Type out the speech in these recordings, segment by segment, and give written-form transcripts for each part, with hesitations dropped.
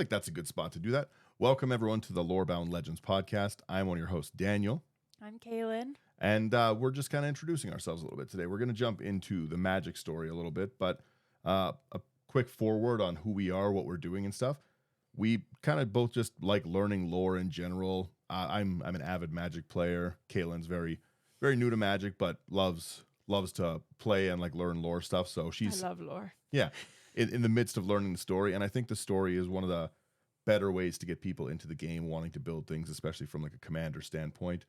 like that's a good spot to do that. Welcome, everyone, to the Lorebound Legends podcast. I'm one of your hosts, Daniel. I'm Kailyn. And we're just kind of introducing ourselves a little bit today. We're going to jump into the Magic story a little bit, but a quick forward on who we are, what we're doing, and stuff. We kind of both just like learning lore in general. I'm an avid Magic player. Kailyn's very new to Magic, but loves to play and like learn lore stuff. So she's I love lore. yeah, in the midst of learning the story. And I think the story is one of the better ways to get people into the game, wanting to build things, especially from like a commander standpoint.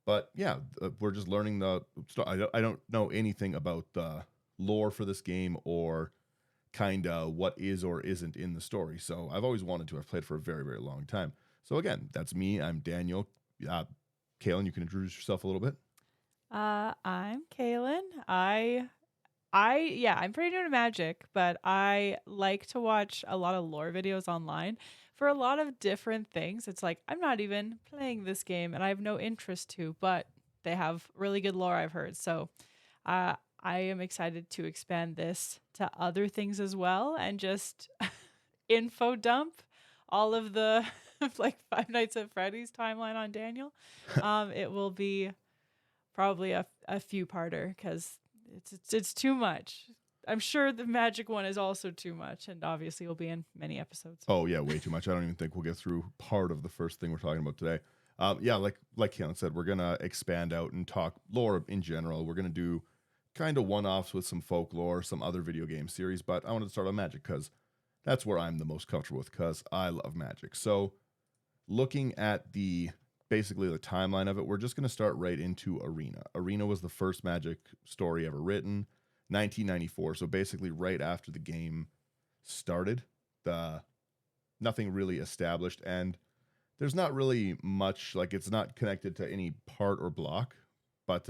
But yeah, we're just learning the story. I don't know anything about the lore for this game or kind of what is or isn't in the story. So I've always wanted to. I've played for a very, very long time. So again, that's me. I'm Daniel. Kailyn, you can introduce yourself a little bit. I'm Kailyn. I'm pretty new to Magic, but I like to watch a lot of lore videos online for a lot of different things. It's like I'm not even playing this game and I have no interest to, but they have really good lore, I've heard. So I am excited to expand this to other things as well and just info dump all of the like Five Nights at Freddy's timeline on Daniel. It will be probably a few parter because it's too much. I'm sure the Magic one is also too much, and obviously will be in many episodes. Oh yeah, way too much. I don't even think we'll get through part of the first thing we're talking about today. Like Kailyn said, we're gonna expand out and talk lore in general. We're gonna do kind of one-offs with some folklore, some other video game series, but I wanted to start on Magic because that's where I'm the most comfortable with because I love Magic. So looking at basically the timeline of it, we're just going to start right into Arena. Arena was the first Magic story ever written, 1994. So basically right after the game started, nothing really established, and there's not really much, like it's not connected to any part or block, but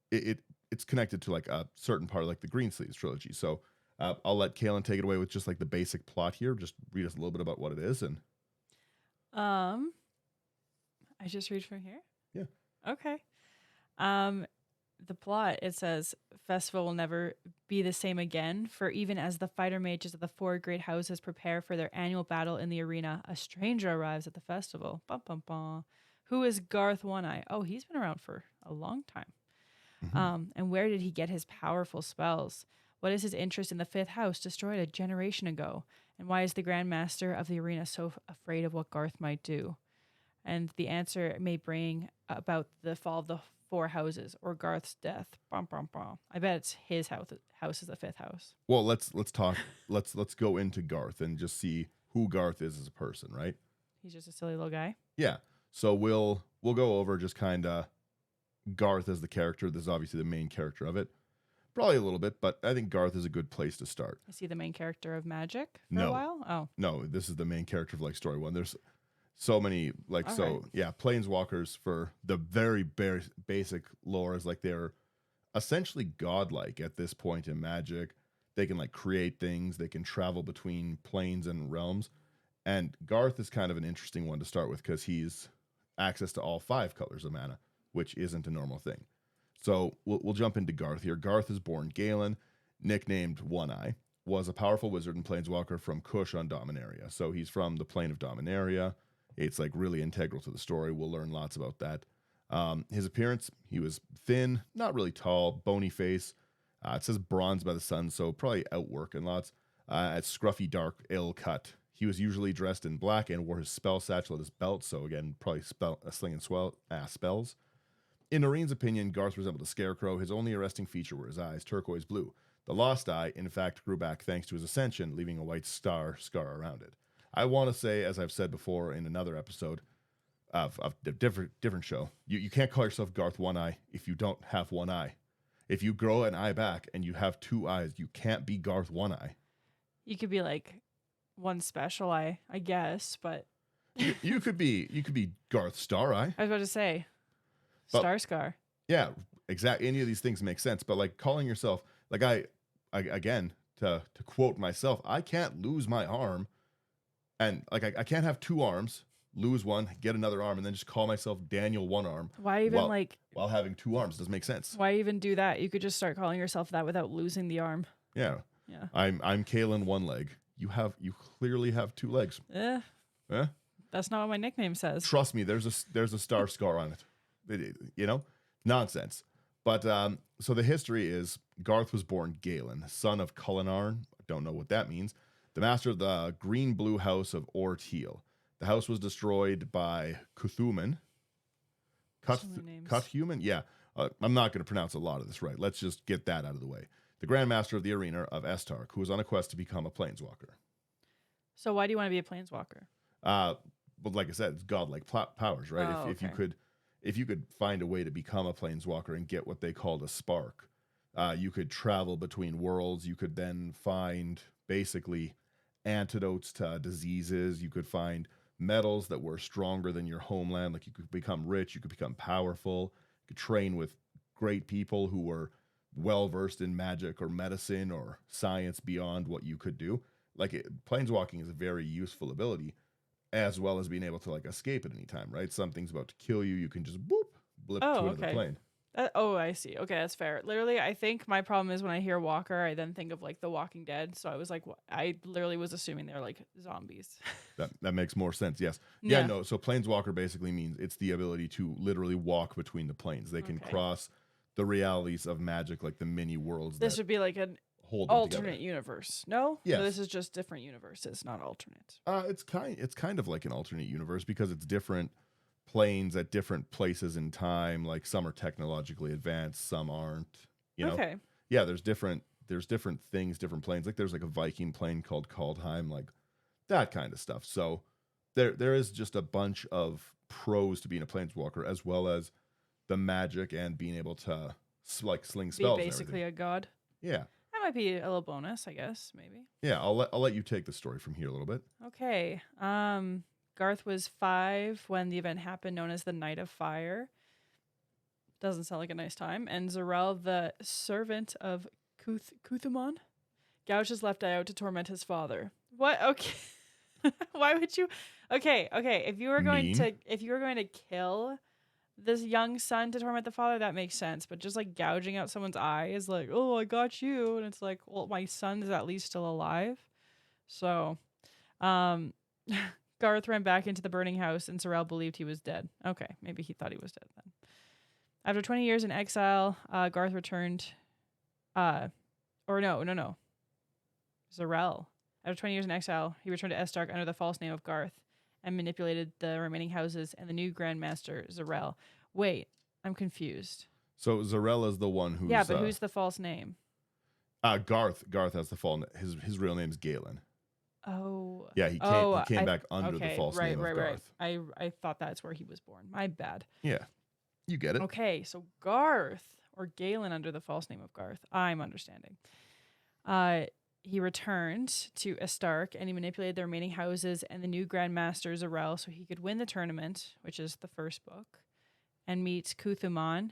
it's connected to like a certain part of like the Greensleeves trilogy. So I'll let Kailyn take it away with just like the basic plot here. Just read us a little bit about what it is. And I just read from here? Yeah. Okay. The plot, it says, festival will never be the same again, for even as the fighter mages of the four great houses prepare for their annual battle in the arena, a stranger arrives at the festival. Bum, bum, bum. Who is Garth One-Eye? Oh, he's been around for a long time. Mm-hmm. And where did he get his powerful spells? What is his interest in the fifth house, destroyed a generation ago? And why is the Grand Master of the arena so afraid of what Garth might do? And the answer may bring about the fall of the four houses or Garth's death. Bum, bum, bum. I bet it's his house is the fifth house. Well, let's talk. let's go into Garth and just see who Garth is as a person, right? He's just a silly little guy. Yeah. So we'll go over just kind of Garth as the character. This is obviously the main character of it. Probably a little bit, but I think Garth is a good place to start. Is he the main character of Magic for a while? Oh. No, this is the main character of like story one. There's so many planeswalkers for the very basic lore is like they're essentially godlike at this point in Magic. They can like create things, they can travel between planes and realms. And Garth is kind of an interesting one to start with because he's access to all 5 colors of mana, which isn't a normal thing. So we'll jump into Garth here. Garth is born Galen, nicknamed One-Eye, was a powerful wizard and planeswalker from Kush on Dominaria. So he's from the plane of Dominaria. It's like really integral to the story. We'll learn lots about that. His appearance, he was thin, not really tall, bony face. It says bronze by the sun, so probably outworking lots. Scruffy, dark, ill cut. He was usually dressed in black and wore his spell satchel at his belt, so again, probably slinging spells. In Noreen's opinion, Garth resembled a scarecrow. His only arresting feature were his eyes, turquoise blue. The lost eye, in fact, grew back thanks to his ascension, leaving a white scar around it. I want to say, as I've said before in another episode of a different show, you can't call yourself Garth One-Eye if you don't have one eye. If you grow an eye back and you have 2 eyes, you can't be Garth One-Eye. You could be like one special eye, I guess, but you could be Garth Star Eye. I was about to say Star Scar. Yeah, exactly. Any of these things make sense, but like calling yourself like I again to quote myself, I can't lose my arm, and like I can't have 2 arms, lose one, get another arm, and then just call myself Daniel One Arm. Why even while having 2 arms? Doesn't make sense. Why even do that? You could just start calling yourself that without losing the arm. Yeah. Yeah. I'm Kailyn One Leg. You clearly have two legs. Eh, Eh? that's not what my nickname says. Trust me, there's a star scar on it. Nonsense. But so the history is Garth was born Galen, son of Culinarn. I don't know what that means. The master of the green blue house of Orteal. The house was destroyed by Cuthuman. Cuthuman? Yeah. I'm not going to pronounce a lot of this right. Let's just get that out of the way. The Grand Master of the Arena of Estark, who was on a quest to become a planeswalker. So why do you want to be a planeswalker? But like I said, it's godlike powers, right? Oh, if you could find a way to become a planeswalker and get what they called a spark, you could travel between worlds. You could then find basically antidotes to diseases. You could find metals that were stronger than your homeland. Like you could become rich. You could become powerful. You could train with great people who were well versed in magic or medicine or science beyond what you could do. Planeswalking is a very useful ability, as well as being able to like escape at any time, right? Something's about to kill you, you can just blip to another plane. I see. Okay, that's fair. Literally, I think my problem is when I hear Walker, I then think of like The Walking Dead. So I was like, I literally was assuming they're like zombies. That makes more sense. Yes. Yeah. No. So planeswalker basically means it's the ability to literally walk between the planes. They can cross the realities of magic, like the mini worlds. This would be like an alternate universe. No? Yes. No, this is just different universes, not alternate. It's kind of like an alternate universe because it's different planes at different places in time. Like some are technologically advanced, some aren't. Okay. Yeah, there's different things, different planes. Like there's like a Viking plane called Kaldheim, like that kind of stuff. So there is just a bunch of pros to being a planeswalker, as well as the magic and being able to like sling spells. Be basically a god. Yeah. That might be a little bonus, I guess, maybe. Yeah, I'll let you take the story from here a little bit. Okay. Garth was 5 when the event happened known as the Night of Fire. Doesn't sound like a nice time. And Zarel, the servant of Cuthuman, gouged his left eye out to torment his father. What? Okay. Why would you? Okay. If you were going to kill this young son to torment the father, that makes sense. But just like gouging out someone's eye is like, oh, I got you, and it's like, well, my son is at least still alive. So, Garth ran back into the burning house, and Zarel believed he was dead. Okay, maybe he thought he was dead then. After 20 years in exile, Garth returned. No. Zarel. After 20 years in exile, he returned to Estark under the false name of Garth and manipulated the remaining houses and the new Grand Master, Zarel. Wait, I'm confused. So Zarel is the one who's... Yeah, but who's the false name? Garth has the false name. His real name is Kailyn. Oh. Yeah, he came back under the false name of Garth. I thought that's where he was born. My bad. Yeah, you get it. Okay, so Garth, or Kailyn under the false name of Garth. I'm understanding. He returned to Estark and he manipulated the remaining houses and the new Grand Master Zarel so he could win the tournament, which is the first book, and meet Cuthuman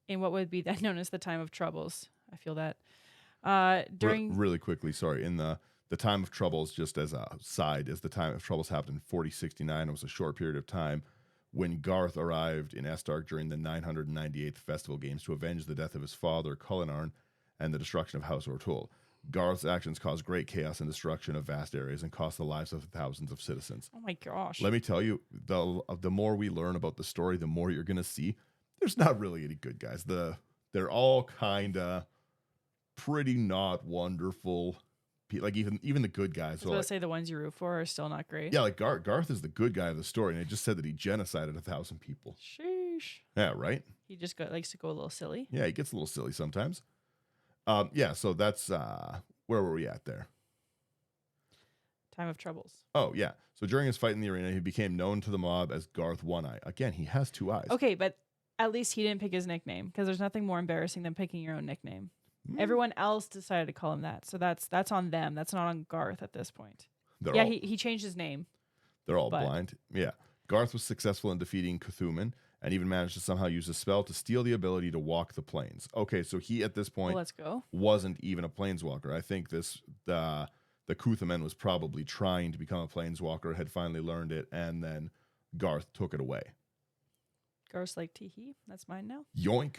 in what would be then known as the Time of Troubles. I feel that. Really quickly, sorry, in the Time of Troubles, just as a side, as the Time of Troubles happened in 4069, it was a short period of time when Garth arrived in Estark during the 998th Festival Games to avenge the death of his father, Culinarn, and the destruction of House Ortul. Garth's actions caused great chaos and destruction of vast areas and cost the lives of thousands of citizens. Oh my gosh. Let me tell you, the more we learn about the story, the more you're going to see there's not really any good guys. They're all kind of pretty not wonderful. Like even the good guys. I was going to say the ones you root for are still not great. Yeah, like Garth is the good guy of the story, and it just said that he genocided 1,000 people. Sheesh. Yeah, right? He just likes to go a little silly. Yeah, he gets a little silly sometimes. Yeah, so that's where were we at there? Time of Troubles. Oh, yeah. So during his fight in the arena, he became known to the mob as Garth One Eye. Again, he has 2 eyes. Okay, but at least he didn't pick his nickname because there's nothing more embarrassing than picking your own nickname. Everyone else decided to call him that. So that's on them. That's not on Garth at this point. He changed his name. They're all blind. Yeah. Garth was successful in defeating Cuthuman and even managed to somehow use a spell to steal the ability to walk the plains. Okay, so he at this point wasn't even a planeswalker. I think the Cuthuman was probably trying to become a planeswalker, had finally learned it, and then Garth took it away. Garth's like, teehee, that's mine now. Yoink.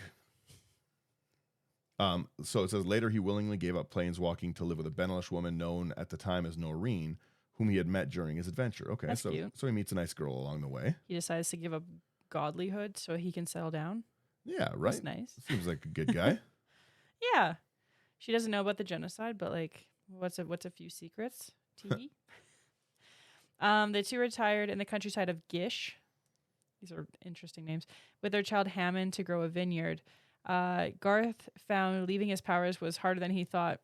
So it says later he willingly gave up planeswalking to live with a Benelish woman known at the time as Noreen, whom he had met during his adventure. Okay, That's cute. so he meets a nice girl along the way. He decides to give up godlyhood so he can settle down. Yeah, right. That's nice. Seems like a good guy. Yeah. She doesn't know about the genocide, but like, what's a few secrets? TV. The two retired in the countryside of Gish. These are interesting names. With their child Hammond to grow a vineyard. Garth found leaving his powers was harder than he thought.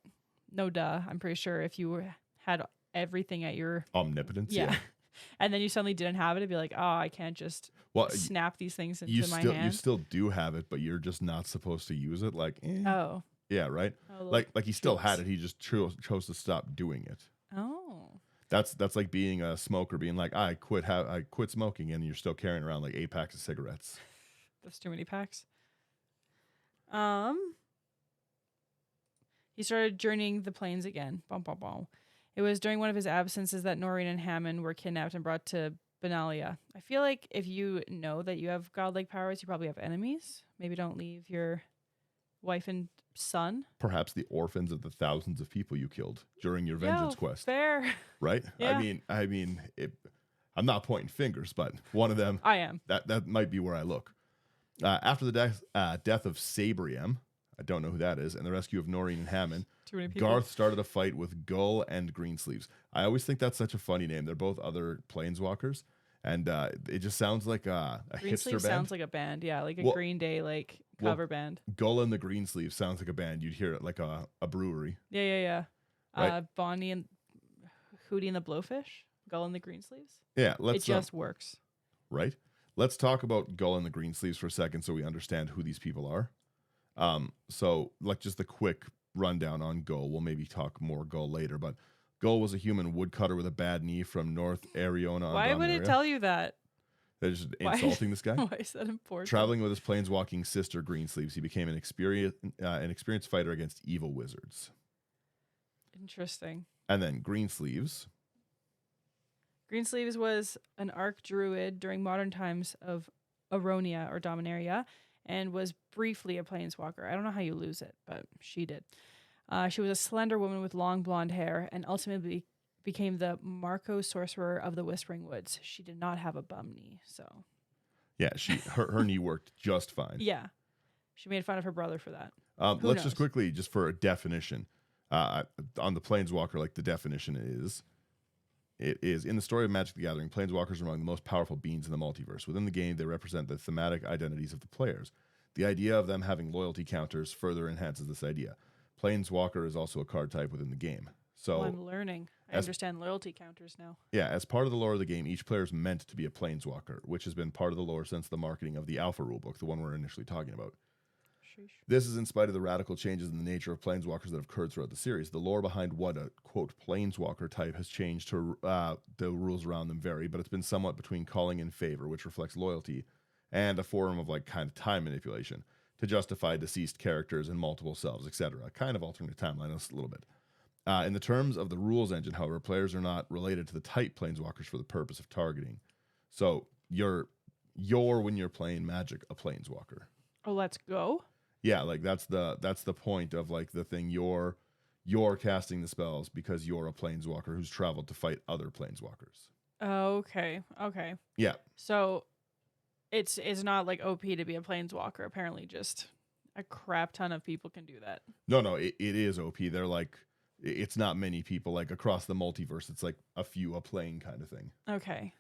No duh. I'm pretty sure if you had everything at your omnipotence, yeah. And then you suddenly didn't have it, it'd be like, oh, I can't just snap these things into my hand. You still do have it, but you're just not supposed to use it. Like, oh. Yeah, right? Oh, like he still had it. He just chose to stop doing it. Oh. That's like being a smoker, being like, I quit smoking, and you're still carrying around like 8 packs of cigarettes. That's too many packs. He started journeying the plains again. Bum, bum, bum. It was during one of his absences that Noreen and Hammond were kidnapped and brought to Benalia. I feel like if you know that you have godlike powers, you probably have enemies. Maybe don't leave your wife and son. Perhaps the orphans of the thousands of people you killed during your vengeance quest. Fair. Right? Yeah. I mean, I'm not pointing fingers, but one of them. I am. That might be where I look. After the death of Sabriam, I don't know who that is, and the rescue of Noreen and Hammond, Too many people. Garth started a fight with Gull and Greensleeves. I always think that's such a funny name. They're both other planeswalkers, and it just sounds like a hipster band. Sounds like a band, yeah, like a Green Day cover band. Gull and the Greensleeves sounds like a band. You'd hear it like a brewery. Yeah. Right? Bonnie and Hootie and the Blowfish, Gull and the Greensleeves. Yeah, it just works. Right? Let's talk about Gull and the Greensleeves for a second so we understand who these people are. So like just a quick rundown on Gull. We'll maybe talk more Gull later, but Gull was a human woodcutter with a bad knee from North Ariona. Why would it tell you that? They're just insulting this guy. Why is that important? Traveling with his planeswalking sister Greensleeves, he became an experienced fighter against evil wizards. Interesting. And then Greensleeves. Greensleeves was an arc druid during modern times of Aronia or Dominaria, and was briefly a planeswalker. I don't know how you lose it, but she did. She was a slender woman with long blonde hair, and ultimately became the Marco Sorcerer of the Whispering Woods. She did not have a bum knee, so. Yeah, her knee worked just fine. Yeah. She made fun of her brother for that. Let's just quickly, just for a definition, on the Planeswalker, like the definition is, it is, in the story of Magic the Gathering, Planeswalkers are among the most powerful beings in the multiverse. Within the game, they represent the thematic identities of the players. The idea of them having loyalty counters further enhances this idea. Planeswalker is also a card type within the game. So I'm learning. I understand loyalty counters now. Yeah, as part of the lore of the game, each player is meant to be a Planeswalker, which has been part of the lore since the marketing of the Alpha rulebook, the one we're initially talking about. Sheesh. This is in spite of the radical changes in the nature of Planeswalkers that have occurred throughout the series. The lore behind what a, quote, Planeswalker type has changed to the rules around them vary, but it's been somewhat between calling in favor, which reflects loyalty, and a form of like kind of time manipulation to justify deceased characters and multiple selves, etc. Kind of alternate timeline a little bit. In the terms of the rules engine, however, players are not related to the type Planeswalkers for the purpose of targeting. So you're when you're playing Magic, a Planeswalker. Oh, let's go. Yeah, like that's the point of like the thing you're casting the spells because you're a Planeswalker who's traveled to fight other Planeswalkers. Okay. Yeah. So it's not like OP to be a Planeswalker. Apparently just a crap ton of people can do that. No, it is OP. They're like, it's not many people, like across the multiverse. It's like a few a plane kind of thing. Okay.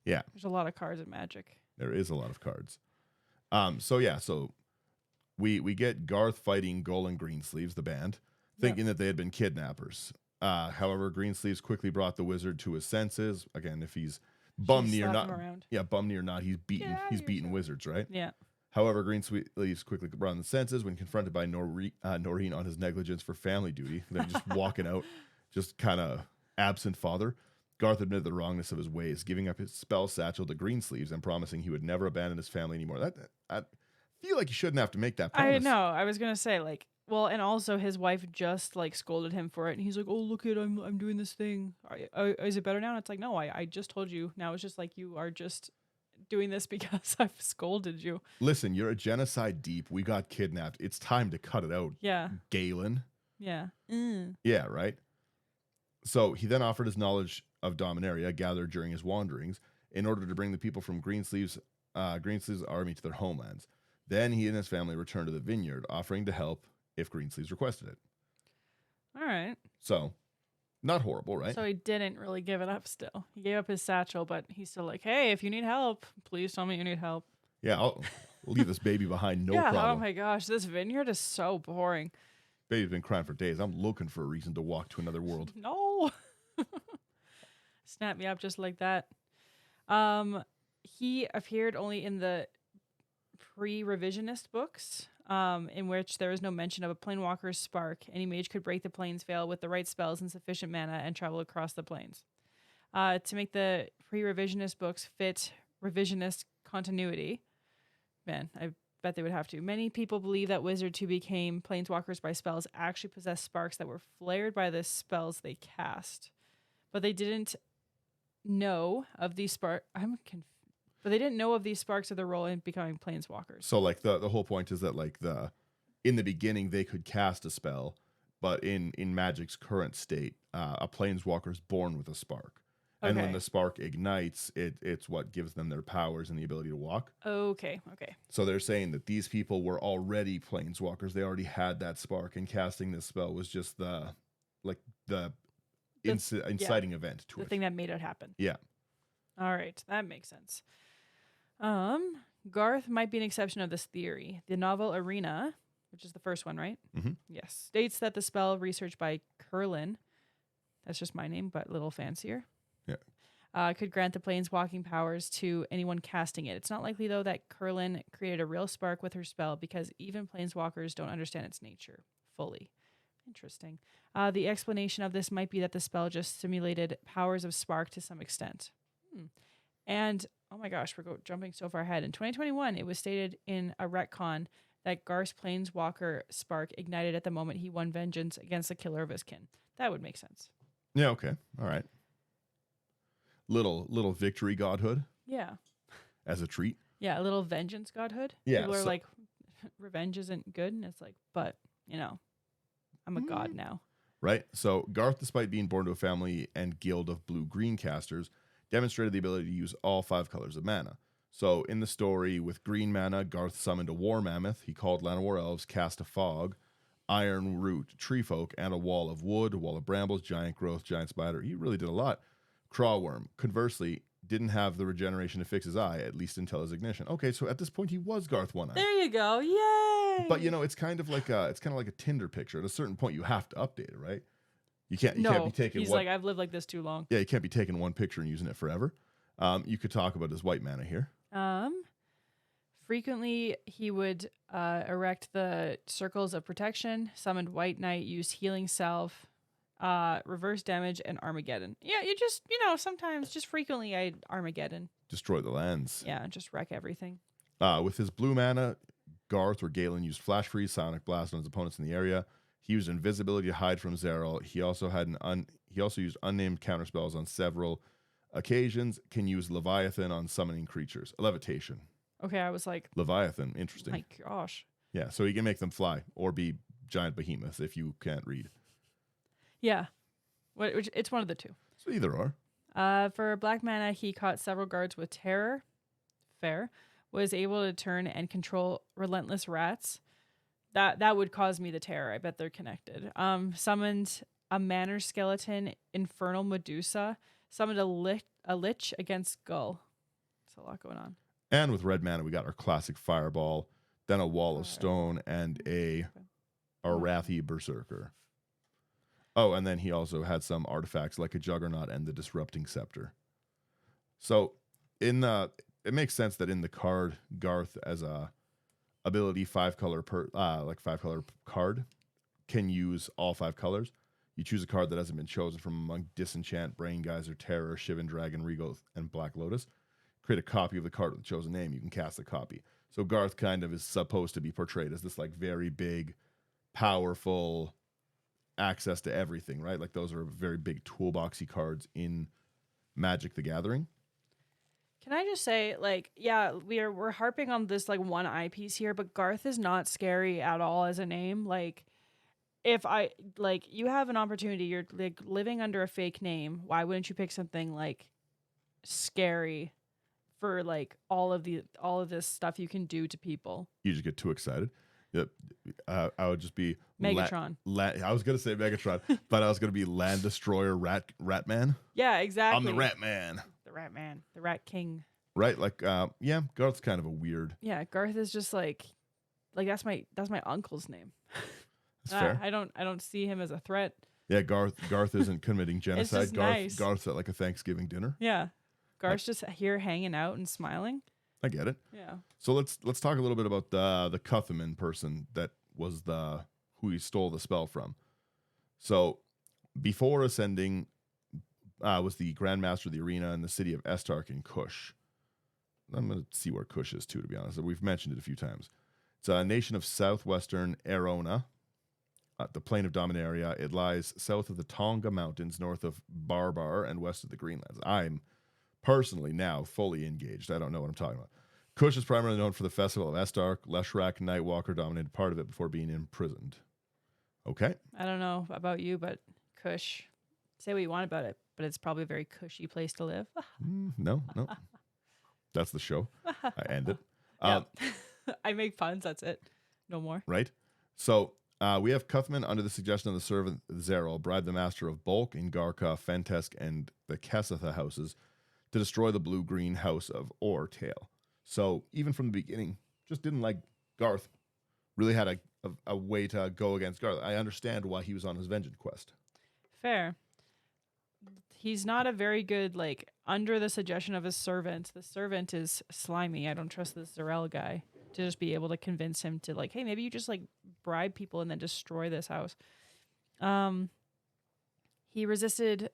Yeah. There's a lot of cards in Magic. There is a lot of cards. So we get Garth fighting Gull and Greensleeves, the band, thinking that they had been kidnappers. However, Greensleeves quickly brought the wizard to his senses. Again, if he's bum knee or not, he's beaten wizards, right? Yeah. However, Greensleeves quickly brought him to senses when confronted by Noreen on his negligence for family duty. Then just walking out, just kind of absent father. Garth admitted the wrongness of his ways, giving up his spell satchel to Greensleeves and promising he would never abandon his family anymore. I feel like you shouldn't have to make that promise. I know. I was gonna say and also his wife just like scolded him for it, and he's like, "Oh, look at I'm doing this thing. Is it better now?" And it's like, no, I just told you. Now it's just like you are just doing this because I've scolded you. Listen, you're a genocide deep. We got kidnapped. It's time to cut it out, Yeah. Galen. Yeah. Yeah, right? So he then offered his knowledge of Dominaria gathered during his wanderings in order to bring the people from Greensleeve's army to their homelands. Then he and his family returned to the vineyard, offering to help if Greensleeves requested it. All right. So, not horrible, right? So he didn't really give it up still. He gave up his satchel, but he's still like, hey, if you need help, please tell me you need help. Yeah, I'll leave this baby behind, no yeah, problem. Oh my gosh, this vineyard is so boring. Baby's been crying for days. I'm looking for a reason to walk to another world. No. Snap me up just like that. He appeared only in the pre-revisionist books, in which there is no mention of a planeswalker's spark. Any mage could break the planes veil with the right spells and sufficient mana and travel across the planes. To make the pre-revisionist books fit revisionist continuity, man, I bet they would have to. Many people believe that wizards who became planeswalkers by spells actually possess sparks that were flared by the spells they cast, but they didn't know of these sparks. But they didn't know of these sparks of their role in becoming planeswalkers. So, like, the whole point is that, like, in the beginning, they could cast a spell, but in Magic's current state, a planeswalker is born with a spark. Okay. And when the spark ignites, it's what gives them their powers and the ability to walk. Okay. So they're saying that these people were already planeswalkers. They already had that spark, and casting this spell was just the inciting event to the it. thing that made it happen. Yeah. All right, that makes sense. Garth might be an exception of this theory. The novel Arena, which is the first one, right? Mm-hmm. Yes. States that the spell researched by Kailyn, that's just my name, but a little fancier. Yeah. Could grant the planeswalking powers to anyone casting it. It's not likely, though, that Kailyn created a real spark with her spell because even planeswalkers don't understand its nature fully. Interesting. The explanation of this might be that the spell just simulated powers of spark to some extent. And, oh my gosh, we're jumping so far ahead. In 2021, it was stated in a retcon that Garth's planeswalker spark ignited at the moment he won vengeance against the killer of his kin. That would make sense. Yeah, okay. All right. Little victory godhood. Yeah. As a treat. Yeah, a little vengeance godhood. Yeah. People are like, revenge isn't good. And it's like, but, I'm a god now. Right? So Garth, despite being born to a family and guild of blue-green casters, demonstrated the ability to use all 5 colors of mana. So in the story, with green mana, Garth summoned a war mammoth. He called Llanowar elves, cast a fog, iron root, tree folk, and a wall of wood, a wall of brambles, giant growth, giant spider. He really did a lot. Crawworm, conversely, didn't have the regeneration to fix his eye, at least until his ignition. Okay, so at this point, he was Garth One-Eye. There you go. Yay! But, it's kind of like a Tinder picture. At a certain point, you have to update it, right? You can't be taking. He's like, I've lived like this too long. Yeah, you can't be taking one picture and using it forever. You could talk about his white mana here. Frequently he would erect the circles of protection, summoned White Knight, used healing salve, reverse damage, and Armageddon. Yeah, you just sometimes just frequently I Armageddon. Destroy the lands. Yeah, just wreck everything. With his blue mana, Garth or Galen used Flash Freeze, Sonic Blast on his opponents in the area. He used invisibility to hide from Zeril. He also had he also used unnamed counterspells on several occasions. Can use Leviathan on summoning creatures. Levitation. Okay, I was like Leviathan. Interesting. My gosh. Yeah, so he can make them fly or be giant behemoths if you can't read. Yeah, it's one of the two. So either or. For black mana, he caught several guards with terror. Fair. Was able to turn and control relentless rats. That would cause me the terror. I bet they're connected. Summoned a Manor Skeleton, Infernal Medusa. Summoned a Lich against Gull. There's a lot going on. And with red mana, we got our classic Fireball, then a Wall of Stone, and a Arathi Berserker. Oh, and then he also had some artifacts like a Juggernaut and the Disrupting Scepter. So it makes sense that in the card, Garth as a ability 5-color card can use all 5 colors. You choose a card that hasn't been chosen from among Disenchant, Brain Geyser, Terror, Shivan Dragon, Regal, and Black Lotus. Create a copy of the card with the chosen name. You can cast a copy. So Garth kind of is supposed to be portrayed as this like very big, powerful access to everything, right? Like those are very big toolboxy cards in Magic the Gathering. Can I just say, like, yeah, we're harping on this like one eyepiece here, but Garth is not scary at all as a name. Like, if I like you have an opportunity, you're like living under a fake name. Why wouldn't you pick something like scary for like all of this stuff you can do to people? You just get too excited. Yep. I would just be Megatron. I was gonna say Megatron, but I was gonna be Land Destroyer Rat Man. Yeah, exactly. I'm the Rat Man. The Rat Man. The Rat King. Right? Like, yeah, Garth's kind of a weird. Yeah, Garth is just like that's my uncle's name. That's fair. I don't see him as a threat. Yeah, Garth isn't committing genocide. Just nice. Garth's at like a Thanksgiving dinner. Yeah. Garth's just here hanging out and smiling. I get it. Yeah. So let's talk a little bit about the Cuthman person that was who he stole the spell from. So before ascending, was the Grand Master of the Arena in the city of Estark in Kush. I'm gonna see where Kush is too, to be honest. We've mentioned it a few times. It's a nation of southwestern Arona, the plain of Dominaria. It lies south of the Tonga Mountains, north of Barbar, and west of the Greenlands. I'm personally now fully engaged. I don't know what I'm talking about. Kush is primarily known for the festival of Estark. Leshrac Nightwalker dominated part of it before being imprisoned. Okay. I don't know about you, but Kush. Say what you want about it, but it's probably a very cushy place to live. No. That's the show. I end it. I make puns. That's it. No more. Right. So we have Cuthman, under the suggestion of the servant Zeril, bribed the master of Bulk, Ingarka, Fentesk, and the Kessetha houses to destroy the blue-green house of Ortail. So even from the beginning, just didn't like Garth. Really had a way to go against Garth. I understand why he was on his vengeance quest. Fair. He's not a very good, like, under the suggestion of his servant. The servant is slimy. I don't trust this Zerel guy to just be able to convince him to, like, hey, maybe you just, like, bribe people and then destroy this house. He resisted,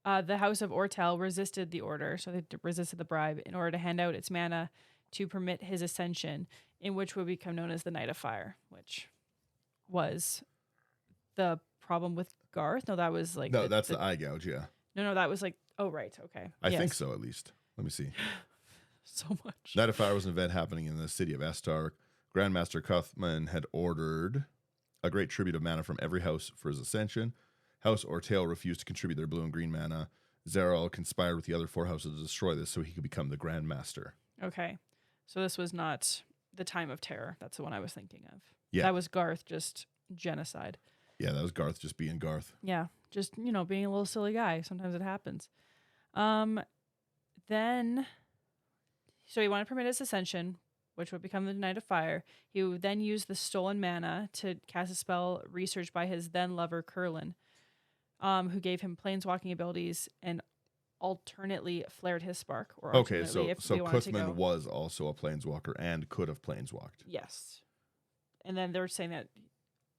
the House of Ortail resisted the order, so they resisted the bribe in order to hand out its mana to permit his ascension, in which would become known as the Night of Fire, which was the problem with Garth. No, that was, like... No, that's the eye gouge, yeah. No, that was like, oh, right, okay. I think so, at least. Let me see. So much. Night of Fire was an event happening in the city of Estark. Grandmaster Cuthman had ordered a great tribute of mana from every house for his ascension. House Ortail refused to contribute their blue and green mana. Zeril conspired with the other 4 houses to destroy this so he could become the Grandmaster. Okay. So this was not the Time of Terror. That's the one I was thinking of. Yeah. That was Garth, just genocide. Yeah, that was Garth just being Garth. Yeah, just, being a little silly guy. Sometimes it happens. Then, so he wanted to permit his ascension, which would become the Night of Fire. He would then use the stolen mana to cast a spell researched by his then lover, Kailyn, who gave him planeswalking abilities and alternately flared his spark. Or okay, so Cuthman was also a planeswalker and could have planeswalked. Yes. And then they were saying that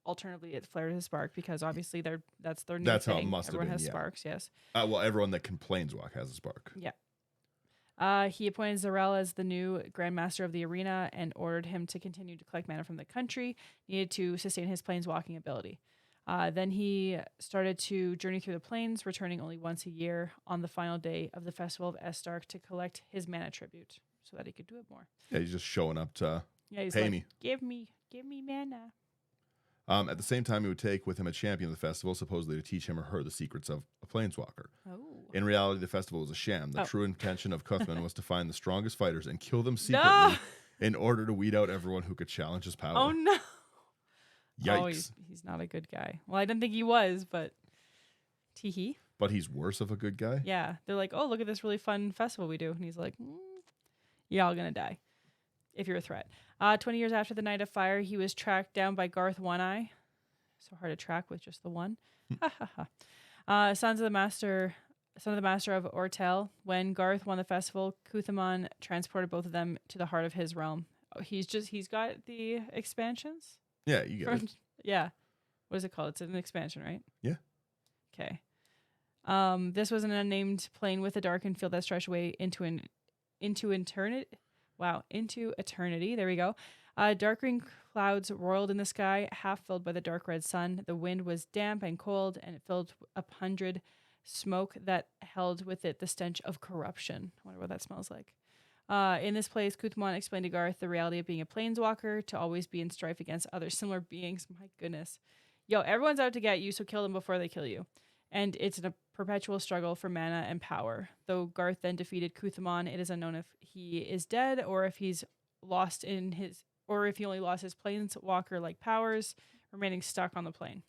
alternatively it flared his spark because obviously that's their new That's thing. how it must Everyone have been, has yeah. sparks, yes. Well, everyone that can planeswalk has a spark. Yeah. He appointed Zerel as the new Grandmaster of the Arena and ordered him to continue to collect mana from the country needed to sustain his planeswalking ability. Then he started to journey through the plains, returning only once a year on the final day of the Festival of Estark to collect his mana tribute so that he could do it more. Yeah, he's just showing up to he's pay like, me. Give me mana. At the same time, he would take with him a champion of the festival, supposedly to teach him or her the secrets of a planeswalker. Oh. In reality, the festival was a sham. The true intention of Cuthman was to find the strongest fighters and kill them secretly No! in order to weed out everyone who could challenge his power. Oh, no. Yikes. Oh, he's not a good guy. Well, I didn't think he was, but teehee. But he's worse of a good guy? Yeah. They're like, oh, look at this really fun festival we do. And he's like, you're all going to die if you're a threat. 20 years after the Night of Fire, he was tracked down by Garth One-Eye. So hard to track with just the one. Son of the Master of Ortail. When Garth won the festival, Cuthman transported both of them to the heart of his realm. Oh, he's got the expansions? Yeah, you get it. Yeah. What is it called? It's an expansion, right? Yeah. Okay. This was an unnamed plane with a darkened field that stretched away into eternity. Wow, into eternity. There we go. Dark green clouds roiled in the sky, half filled by the dark red sun. The wind was damp and cold, and it filled 100 smoke that held with it the stench of corruption. I wonder what that smells like. In this place, Kuthmon explained to Garth the reality of being a planeswalker, to always be in strife against other similar beings. My goodness. Yo, everyone's out to get you, so kill them before they kill you. And it's a perpetual struggle for mana and power. Though Garth then defeated Kuthmon, it is unknown if he is dead or if he's lost in his, or if he only lost his planeswalker-like powers, remaining stuck on the plane.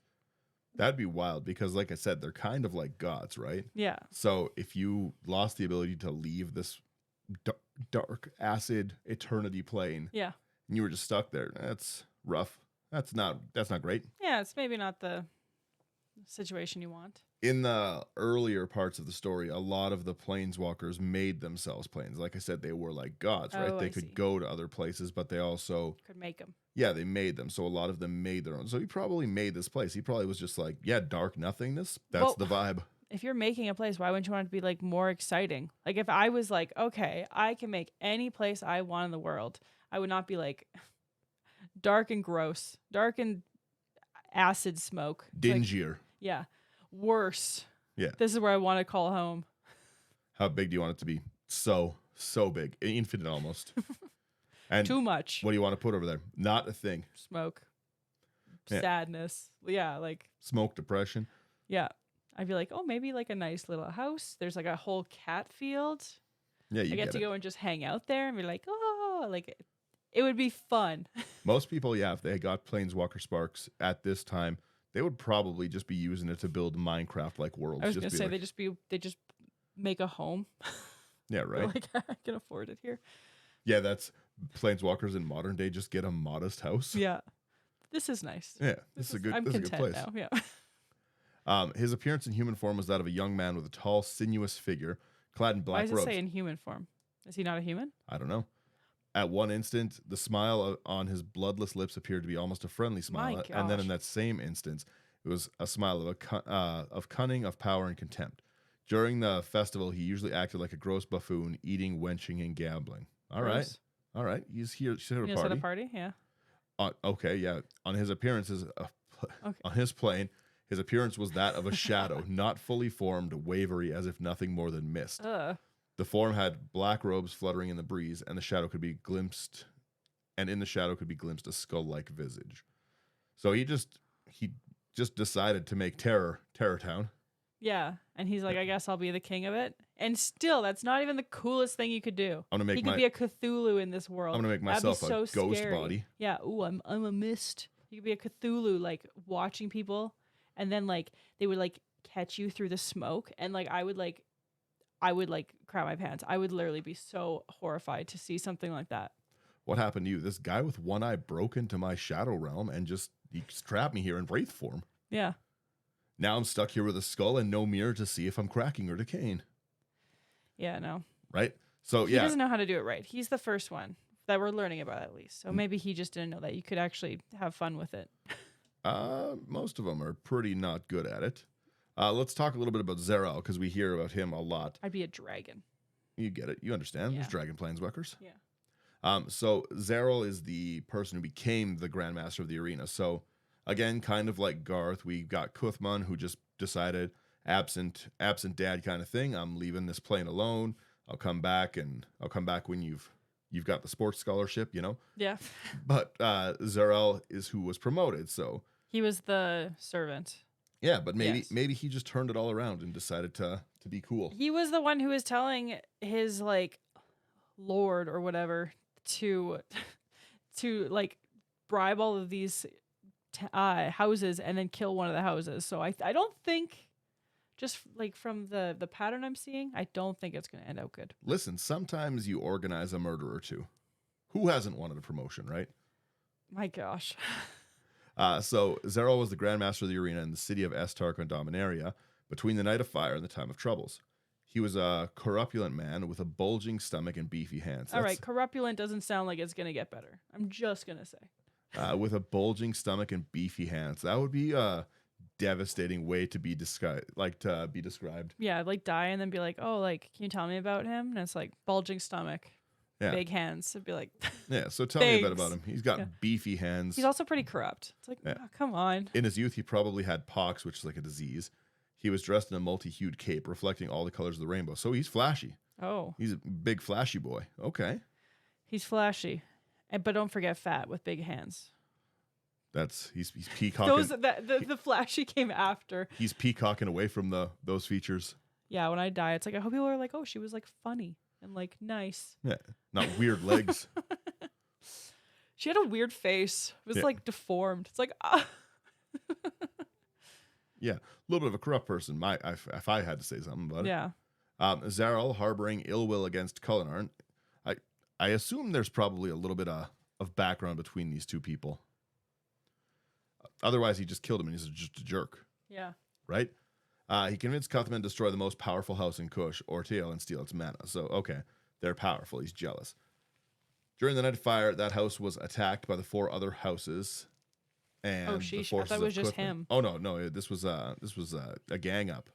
That'd be wild because, like I said, they're kind of like gods, right? Yeah. So if you lost the ability to leave this dark acid eternity plane, yeah, and you were just stuck there, that's rough. That's not great. Yeah, it's maybe not the situation you want. In the earlier parts of the story, a lot of the planeswalkers made themselves planes. Like I said, they were like gods, right? They could go to other places, but they also could make them. Yeah, they made them. So a lot of them made their own. So he probably made this place. He probably was just like, yeah, dark nothingness. That's the vibe. If you're making a place, why wouldn't you want it to be like more exciting? Like if I was like, okay, I can make any place I want in the world, I would not be like dark and gross, dark and acid smoke. Dingier. Like, yeah. Worse. Yeah. This is where I want to call home. How big do you want it to be? So big. Infinite almost. And too much. What do you want to put over there? Not a thing. Smoke. Yeah. Sadness. Yeah, like smoke, depression. Yeah. I'd be like, oh, maybe like a nice little house. There's like a whole cat field. Yeah, you I get to go and just hang out there and be like, oh, like it would be fun. Most people, yeah, if they got Planeswalker Sparks at this time, they would probably just be using it to build Minecraft-like worlds. I was gonna say like, they just make a home. Yeah, right. Like I can afford it here. Yeah, that's Planeswalkers in modern day just get a modest house. Yeah, this is nice. Yeah, this is a good. I'm this content is a good place. now. Yeah. His appearance in human form was that of a young man with a tall, sinuous figure, clad in black robes. Why does it say in human form? Is he not a human? I don't know. At one instant, the smile on his bloodless lips appeared to be almost a friendly smile, and then in that same instance, it was a smile of cunning, of power, and contempt. During the festival, he usually acted like a gross buffoon, eating, wenching, and gambling. All right. He's here at a party. Yeah. Okay, yeah. On his appearances, on his plane, his appearance was that of a shadow, not fully formed, wavery, as if nothing more than mist. The form had black robes fluttering in the breeze, and the shadow could be glimpsed, and in the shadow could be glimpsed a skull-like visage. So he just decided to make Terror Town. Yeah, and he's like, I guess I'll be the king of it. And still, that's not even the coolest thing you could do. He could be a Cthulhu in this world. I'm gonna make myself a ghost body. Yeah. Ooh, I'm a mist. You could be a Cthulhu, like watching people, and then like they would like catch you through the smoke, and like I would crap my pants. I would literally be so horrified to see something like that. What happened to you? This guy with one eye broke into my shadow realm and he trapped me here in wraith form. Yeah. Now I'm stuck here with a skull and no mirror to see if I'm cracking or decaying. Yeah, no. Right? So he doesn't know how to do it right. He's the first one that we're learning about, at least. So maybe he just didn't know that you could actually have fun with it. Most of them are pretty not good at it. Let's talk a little bit about Zerael, because we hear about him a lot. I'd be a dragon. You get it. You understand. Yeah. There's dragon planeswalkers. Yeah. So Zerael is the person who became the Grandmaster of the arena. So again, kind of like Garth, we got Kuthmon, who just decided absent dad kind of thing. I'm leaving this plane alone. I'll come back when you've got the sports scholarship, you know? Yeah. But Zerael is who was promoted, so he was the servant. Yeah, but maybe he just turned it all around and decided to be cool. He was the one who was telling his like lord or whatever to like bribe all of these houses and then kill one of the houses. So I don't think, just like from the pattern I'm seeing, I don't think it's going to end out good. Listen, sometimes you organize a murder or two. Who hasn't wanted a promotion, right? My gosh. So Zerael was the Grandmaster of the arena in the city of Estark on Dominaria between the Night of Fire and the Time of Troubles. He was a corrupulent man with a bulging stomach and beefy hands. All right, corrupulent doesn't sound like it's going to get better. I'm just going to say. With a bulging stomach and beefy hands. That would be a devastating way to be described. Yeah, like die and then be like, oh, like, can you tell me about him? And it's like bulging stomach. Yeah. Big hands. It'd be like, yeah, so tell me a bit about him. He's got beefy hands. He's also pretty corrupt. It's like, oh, come on. In his youth, he probably had pox, which is like a disease. He was dressed in a multi-hued cape reflecting all the colors of the rainbow. So he's flashy. Oh. He's a big flashy boy. Okay. He's flashy. But don't forget fat with big hands. He's peacocking. The flashy came after. He's peacocking away from those features. Yeah, when I die, it's like I hope people are like, oh, she was like funny and like nice. Yeah, not weird legs. She had a weird face. It was like deformed. It's like, ah. Yeah, a little bit of a corrupt person. If I had to say something about it. Yeah. Zarel harboring ill will against Cullinan. I assume there's probably a little bit of background between these two people. Otherwise, he just killed him and he's just a jerk. Yeah. Right? He convinced Cuthman to destroy the most powerful house in Kush, Orteal, and steal its mana. So, okay, they're powerful. He's jealous. During the night of fire, that house was attacked by the 4 other houses. And sheesh. I thought it was just him. Oh, no. This was a gang up.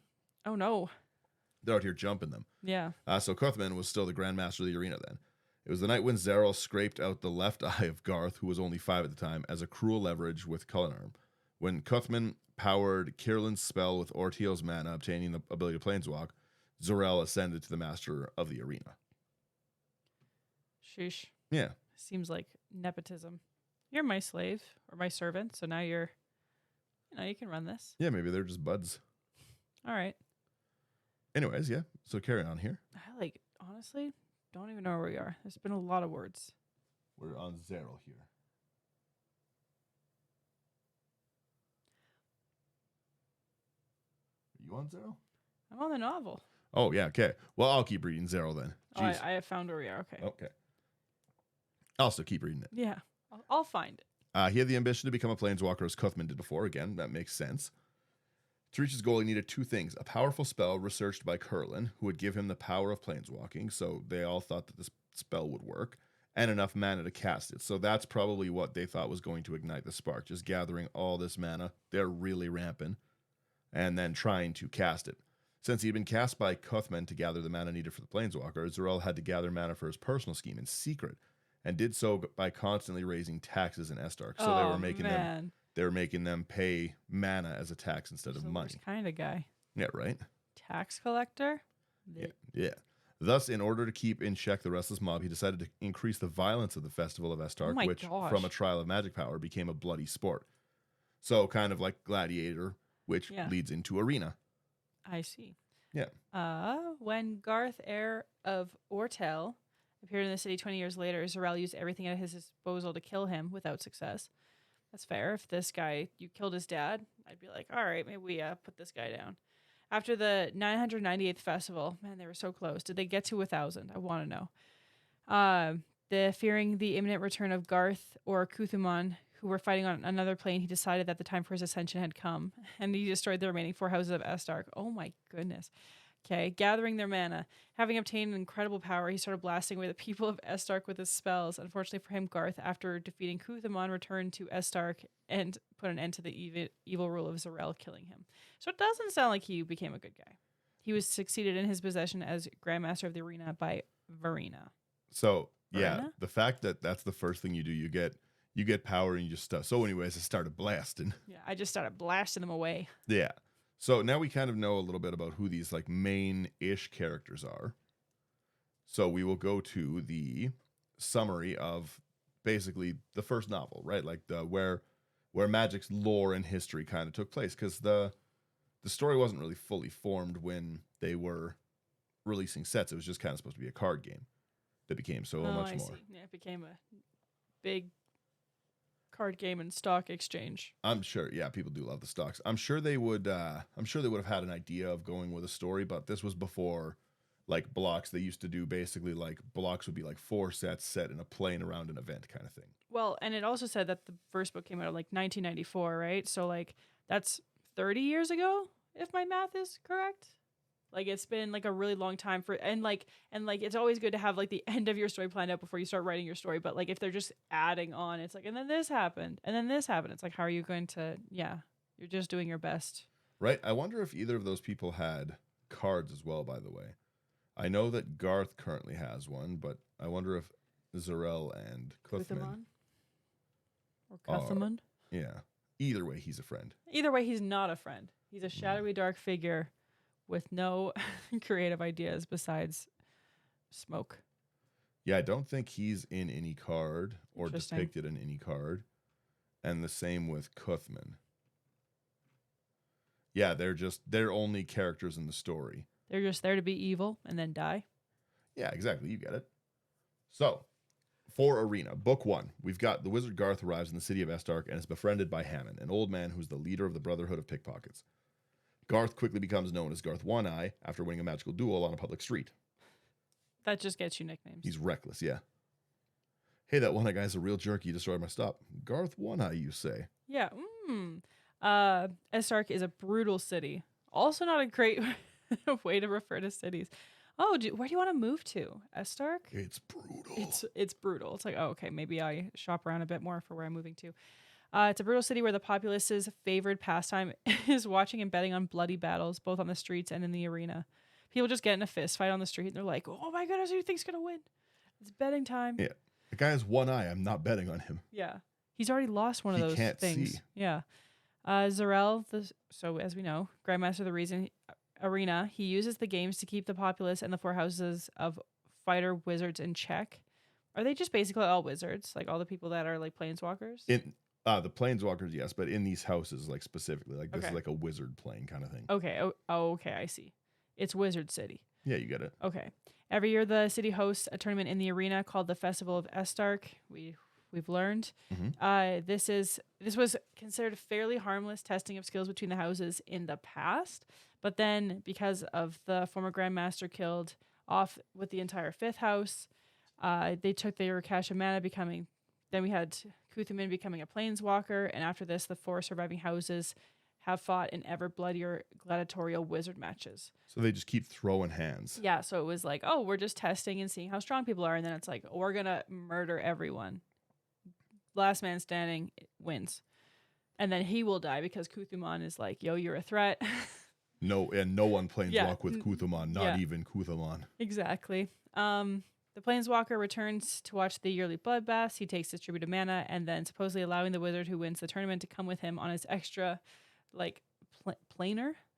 Oh, no. They're out here jumping them. Yeah. So Cuthman was still the Grandmaster of the arena then. It was the night when Zarel scraped out the left eye of Garth, who was only 5 at the time, as a cruel leverage with Cullinan. When Cuthman powered Kailyn's spell with Orteal's mana, obtaining the ability to planeswalk, Zarel ascended to the master of the arena. Sheesh. Yeah. Seems like nepotism. You're my slave or my servant, so now you can run this. Yeah, maybe they're just buds. All right. Anyways, yeah. So carry on here. I honestly don't even know where we are. There's been a lot of words. We're on Zarel here. Are you on Zarel? I'm on the novel. Oh, yeah, okay. Well, I'll keep reading Zarel then. Oh, I have found where we are. Okay. Okay. I'll also keep reading it. Yeah, I'll find it. He had the ambition to become a planeswalker as Cuthman did before. Again, that makes sense. To reach his goal, he needed 2 things. A powerful spell researched by Kailyn, who would give him the power of planeswalking, so they all thought that this spell would work, and enough mana to cast it. So that's probably what they thought was going to ignite the spark, just gathering all this mana. They're really ramping, and then trying to cast it. Since he'd been cast by Cuthman to gather the mana needed for the planeswalker, Zarel had to gather mana for his personal scheme in secret, and did so by constantly raising taxes in Estark. So they were making them pay mana as a tax instead of money. Kind of guy. Yeah, right? Tax collector? Yeah. Thus, in order to keep in check the restless mob, he decided to increase the violence of the Festival of Estark, which, from a trial of magic power, became a bloody sport. So, kind of like Gladiator, which leads into Arena. I see. Yeah. When Garth, heir of Orteal, appeared in the city 20 years later, Zarel used everything at his disposal to kill him without success. That's fair. If this guy, you killed his dad, I'd be like, all right, maybe we put this guy down. After the 998th festival, man, they were so close. Did they get to 1,000? I want to know. Fearing the imminent return of Garth or Kuthumon, who were fighting on another plane, he decided that the time for his ascension had come, and he destroyed the remaining 4 houses of Estark. Oh my goodness. Okay, gathering their mana. Having obtained incredible power, he started blasting away the people of Estark with his spells. Unfortunately for him, Garth, after defeating Kuthumon, returned to Estark and put an end to the evil rule of Zarel, killing him. So it doesn't sound like he became a good guy. He was succeeded in his possession as Grandmaster of the Arena by Verena. So, yeah, the fact that that's the first thing you do, you get power and you just stuff. So anyways, I started blasting. Yeah, I just started blasting them away. Yeah. So now we kind of know a little bit about who these like main-ish characters are. So we will go to the summary of basically the first novel, right? Like where Magic's lore and history kind of took place, because the story wasn't really fully formed when they were releasing sets. It was just kind of supposed to be a card game that became so much more. See. Yeah, it became a big card game and stock exchange. I'm sure, yeah, people do love the stocks. I'm sure they would have had an idea of going with a story, but this was before like blocks. They used to do basically like blocks would be like 4 sets set in a plane around an event kind of thing. Well, and it also said that the first book came out in like 1994, right? So like that's 30 years ago, if my math is correct. Like it's been like a really long time for and it's always good to have like the end of your story planned out before you start writing your story. But like if they're just adding on, it's like, and then this happened, and then this happened. It's like, how are you going to? Yeah, you're just doing your best. Right. I wonder if either of those people had cards as well. By the way, I know that Garth currently has one, but I wonder if Zarel and Cuthman or Cuthman. Yeah, Either way, he's a friend. Either way, he's not a friend. He's a shadowy, dark figure with no creative ideas besides smoke. Yeah, I don't think he's in any card or Interesting. depicted in any card. And the same with Cuthman. Yeah, they're only characters in the story. They're just there to be evil and then die. Yeah, exactly. You get it. So, for Arena, Book 1, we've got the wizard Garth arrives in the city of Estark and is befriended by Hammond, an old man who's the leader of the Brotherhood of Pickpockets. Garth quickly becomes known as Garth One-Eye after winning a magical duel on a public street. That just gets you nicknames. He's reckless, yeah. Hey, that One-Eye guy's a real jerk. He destroyed my stop. Garth One-Eye, you say? Yeah. Estark is a brutal city. Also not a great way to refer to cities. Oh, where do you want to move to? Estark? It's brutal. It's brutal. It's like, oh, okay, maybe I shop around a bit more for where I'm moving to. It's a brutal city where the populace's favored pastime is watching and betting on bloody battles, both on the streets and in the arena. People just get in a fist fight on the street, and they're like, oh my goodness, who do you think's going to win? It's betting time. Yeah. The guy has one eye. I'm not betting on him. Yeah. He's already lost one of those can't things. see. Yeah. Zarel, so as we know, Grandmaster of the Reason Arena, he uses the games to keep the populace and the four houses of fighter wizards in check. Are they just basically all wizards? Like all the people that are like planeswalkers? The planeswalkers, yes, but in these houses, like specifically, like this Okay. is like a wizard plane kind of thing. Okay. Okay, I see. It's Wizard City. Yeah, you get it. Okay. Every year, the city hosts a tournament in the arena called the Festival of Estark. We've learned. Mhm. This was considered fairly harmless testing of skills between the houses in the past, but then because of the former Grandmaster killed off with the entire fifth house, they took their cash and mana becoming. Then we had Kuthuman becoming a planeswalker, and after this, the four surviving houses have fought in ever bloodier gladiatorial wizard matches. So they just keep throwing hands. Yeah, so it was like, oh, we're just testing and seeing how strong people are, and then it's like, we're gonna murder everyone. Last man standing wins, and then he will die because Kuthuman is like, yo, you're a threat. No, and no one planeswalk Yeah. with Kuthuman, not even Kuthuman. Exactly. The planeswalker returns to watch the yearly bloodbaths. He takes distributed mana, and then supposedly allowing the wizard who wins the tournament to come with him on his extra, like,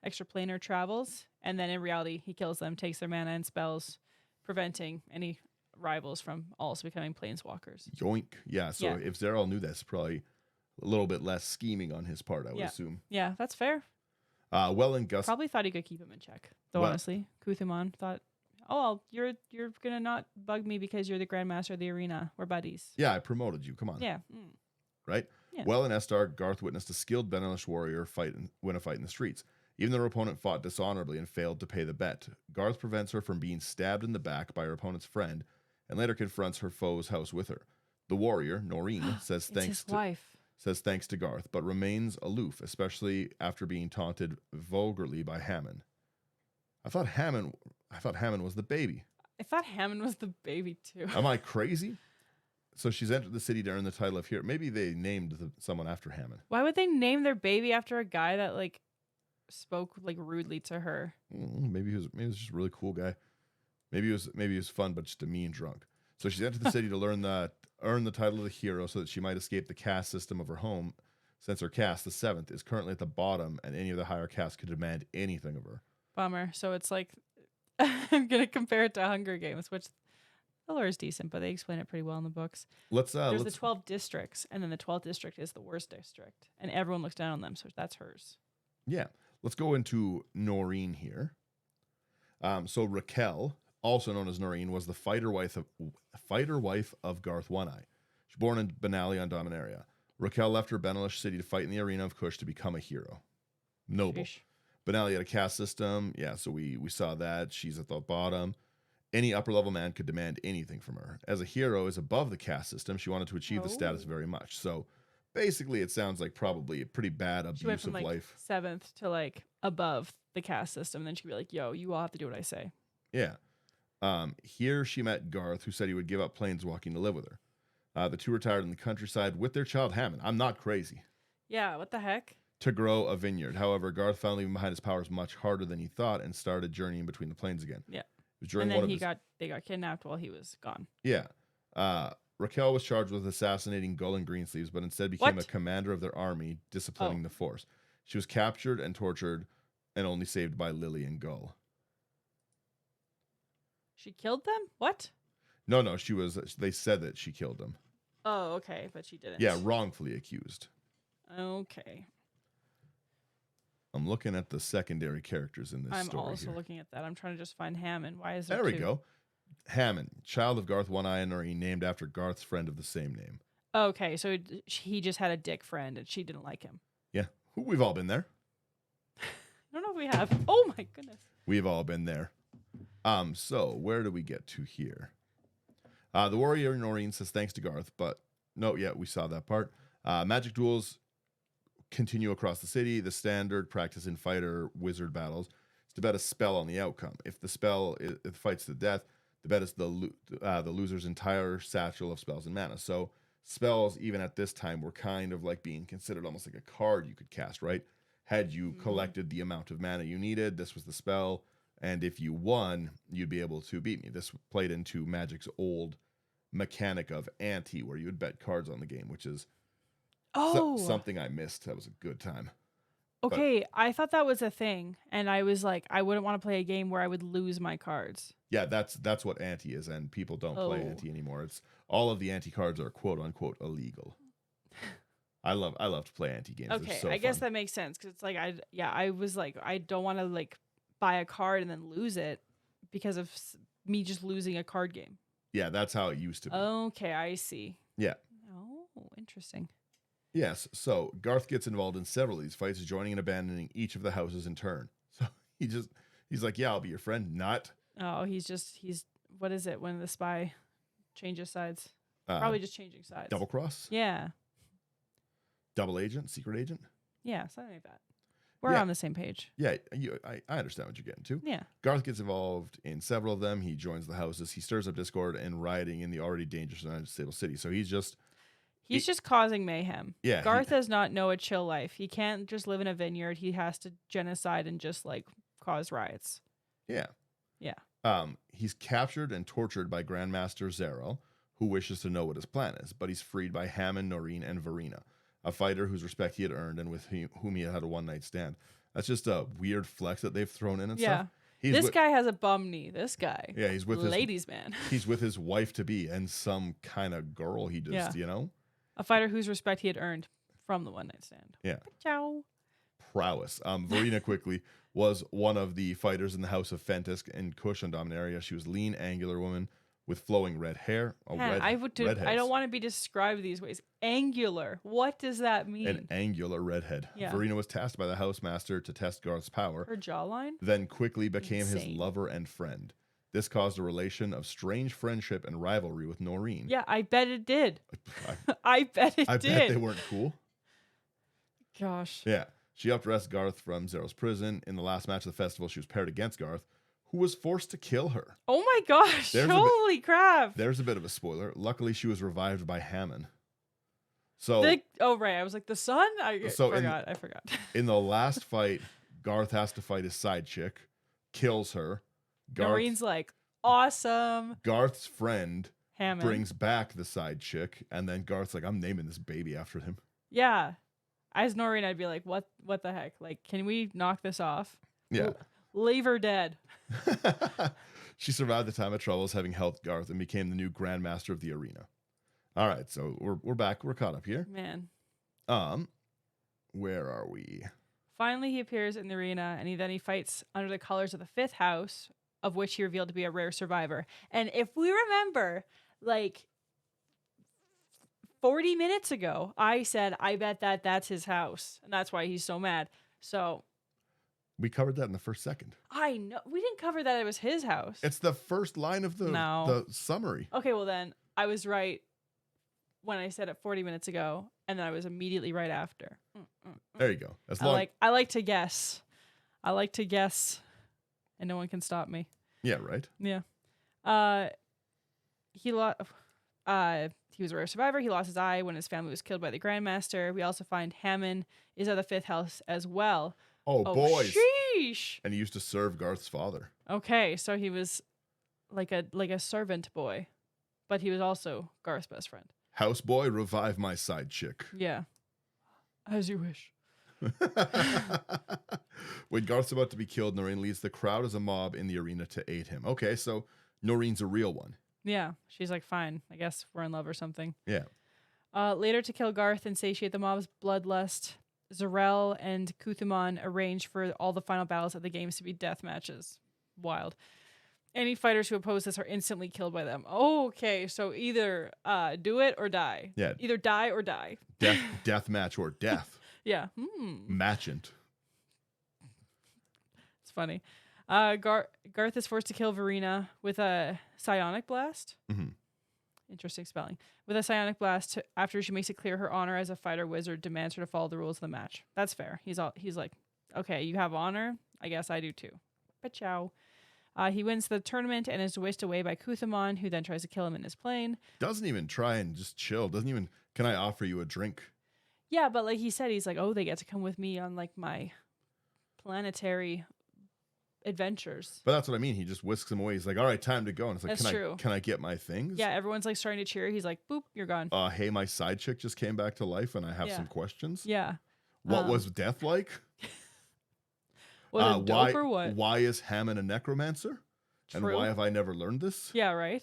extra planar travels. And then in reality, he kills them, takes their mana and spells, preventing any rivals from also becoming planeswalkers. Yoink. Yeah, so Yeah. if Zerel knew this, probably a little bit less scheming on his part, I would Yeah. assume. Yeah, that's fair. And Gus. Probably thought he could keep him in check. Though Well- honestly, Kuthuman thought, oh, well, you're gonna not bug me because you're the Grandmaster of the arena. We're buddies. Yeah, I promoted you. Come on. Yeah. Right? Yeah. Well, in Estark, Garth witnessed a skilled Benelish warrior win a fight in the streets. Even though her opponent fought dishonorably and failed to pay the bet, Garth prevents her from being stabbed in the back by her opponent's friend and later confronts her foe's house with her. The warrior, Noreen, says It's his wife. thanks to Garth, but remains aloof, especially after being taunted vulgarly by Hammond. I thought Hammond was the baby. I thought Hammond was the baby too. Am I crazy? So she's entered the city to earn the title of hero. Maybe they named someone after Hammond. Why would they name their baby after a guy that like spoke like rudely to her? Maybe he was just a really cool guy. Maybe he was fun, but just a mean drunk. So she's entered the city to earn the title of the hero so that she might escape the caste system of her home, since her caste, the seventh, is currently at the bottom and any of the higher castes could demand anything of her. Bummer. So it's like I'm gonna compare it to Hunger Games, which the lore is decent, but they explain it pretty well in the books. There's the 12 districts, and then the 12th district is the worst district, and everyone looks down on them, so that's hers. Yeah. Let's go into Noreen here. So Raquel, also known as Noreen, was the fighter wife of Garth One-Eye. She was born in Benali on Dominaria. Raquel left her Benelish city to fight in the arena of Kush to become a hero. Noble. Sheesh. Benali had a caste system. Yeah, so we saw that. She's at the bottom. Any upper level man could demand anything from her. As a hero is above the caste system, she wanted to achieve the status very much. So basically, it sounds like probably a pretty bad abuse She went from of like life. 7th to like above the caste system. And then she'd be like, yo, you all have to do what I say. Yeah. Here she met Garth, who said he would give up planeswalking to live with her. The two retired in the countryside with their child Hammond. I'm not crazy. Yeah, what the heck? To grow a vineyard. However, Garth found leaving behind his powers much harder than he thought and started journeying between the planes again. Yeah. It was during And then one of they got kidnapped while he was gone. Yeah. Raquel was charged with assassinating Gull and Greensleeves, but instead became a What? commander of their army, disciplining the force. She was captured and tortured and only saved by Lily and Gull. She killed them? What? No, they said that she killed them. Oh, okay, but she didn't. Yeah, wrongfully accused. Okay. I'm looking at the secondary characters in this story. I'm also looking at that. I'm trying to just find Hammond. Why is there There we two? go. Hammond, child of Garth One Eye and Noreen, named after Garth's friend of the same name. Okay, so he just had a dick friend and she didn't like him. Yeah, we've all been there. I don't know if we have. Oh my goodness. We've all been there. So where do we get to here? The warrior Noreen says thanks to Garth, but no, yeah, we saw that part. Magic duels continue across the city. The standard practice in fighter wizard battles is to bet a spell on the outcome. If the spell it fights to death, the bet is the loser's entire satchel of spells and mana. So spells, even at this time, were kind of like being considered almost like a card you could cast, right? Had you collected the amount of mana you needed, this was the spell. And if you won, you'd be able to beat me. This played into Magic's old mechanic of ante, where you would bet cards on the game, which is something I missed. That was a good time. Okay, I thought that was a thing, and I was like, I wouldn't want to play a game where I would lose my cards. Yeah, that's what ante is, and people don't play ante anymore. It's all of the ante cards are quote unquote illegal. I love to play ante games. Okay, so I guess fun. that makes sense because it's like I was like, I don't want to like buy a card and then lose it because of me just losing a card game. Yeah, that's how it used to be. Okay, I see. Yeah. Oh, interesting. Yes, so Garth gets involved in several of these fights, joining and abandoning each of the houses in turn. So he's like, yeah, I'll be your friend. Not. Oh, he's what is it when the spy changes sides? Probably just changing sides. Double cross? Yeah. Double agent? Secret agent? Yeah, something like that. We're on the same page. Yeah, I understand what you're getting to. Yeah. Garth gets involved in several of them. He joins the houses. He stirs up discord and rioting in the already dangerous and unstable city. So he's just causing mayhem. Yeah. Garth does not know a chill life. He can't just live in a vineyard. He has to genocide and just like cause riots. Yeah. Yeah. He's captured and tortured by Grandmaster Zero, who wishes to know what his plan is, but he's freed by Hammond, Noreen, and Verena, a fighter whose respect he had earned and with whom he had a one-night stand. That's just a weird flex that they've thrown in and stuff. This guy has a bum knee. This guy. Yeah, he's with ladies' man. He's with his wife-to-be and some kind of girl he just, A fighter whose respect he had earned from the one-night stand. Yeah. Ciao. Prowess. Verena quickly was one of the fighters in the House of Fentisk and Kush on Dominaria. She was lean, angular woman with flowing red hair. I don't want to be described these ways. Angular. What does that mean? An angular redhead. Yeah. Verena was tasked by the Housemaster to test Garth's power. Her jawline? Then quickly became his Insane. lover and friend. This caused a relation of strange friendship and rivalry with Noreen. Yeah, I bet it did. I bet it I did. bet they weren't cool. Gosh. Yeah. She helped arrest Garth from Zero's prison. In the last match of the festival, she was paired against Garth, who was forced to kill her. Oh my gosh. Holy crap. There's a bit of a spoiler. Luckily, she was revived by Hammond. So, right. I was like, the son? I forgot. In the last fight, Garth has to fight his side chick, kills her. Noreen's like, awesome. Garth's friend Hammond brings back the side chick, and then Garth's like, I'm naming this baby after him. Yeah. As Noreen, I'd be like, what the heck? Like, can we knock this off? Yeah. Leave her dead. She survived the time of troubles, having helped Garth, and became the new Grandmaster of the arena. All right, so we're back. We're caught up here. Man. Where are we? Finally, he appears in the arena, and he fights under the colors of the fifth house, of which he revealed to be a rare survivor. And if we remember, like 40 minutes ago, I said, I bet that's his house, and that's why he's so mad. So we covered that in the first second. I know. We didn't cover that it was his house. It's the first line of the summary. Okay, well then, I was right when I said it 40 minutes ago, and then I was immediately right after. There you go. I like to guess. I like to guess, and no one can stop me. Yeah, right? Yeah. He was a rare survivor. He lost his eye when his family was killed by the Grandmaster. We also find Hammond is at the fifth house as well. Oh boys. Sheesh. And he used to serve Garth's father. Okay, so he was like a servant boy. but he was also Garth's best friend. Houseboy, revive my side chick. Yeah. As you wish. When Garth's about to be killed, Noreen leads the crowd as a mob in the arena to aid him. Okay, so Noreen's a real one. Yeah. She's like, fine. I guess we're in love or something. Yeah. Later, to kill Garth and satiate the mob's bloodlust, Zarel and Kuthumon arrange for all the final battles of the games to be death matches. Wild. Any fighters who oppose this are instantly killed by them. Okay, so either do it or die. Yeah. Either die or die. Death match or death. Yeah. Matchant. It's funny. Garth is forced to kill Verena with a psionic blast. Mm-hmm. Interesting spelling. With a psionic blast after she makes it clear her honor as a fighter wizard demands her to follow the rules of the match. That's fair. He's like, okay, you have honor. I guess I do too. But ciao. He wins the tournament and is whisked away by Kuthumon, who then tries to kill him in his plane. Doesn't even try and just chill. Doesn't even, can I offer you a drink? Yeah, but like he said, he's like, oh, they get to come with me on like my planetary adventures. But that's what I mean. He just whisks him away. He's like, all right, time to go. And it's like, That's true. Can I get my things? Yeah, everyone's like starting to cheer. He's like, boop, you're gone. Hey, my side chick just came back to life and I have some questions. Yeah. What was death like? Was it dope or what? Why is Hammond a necromancer? True. And why have I never learned this? Yeah, right.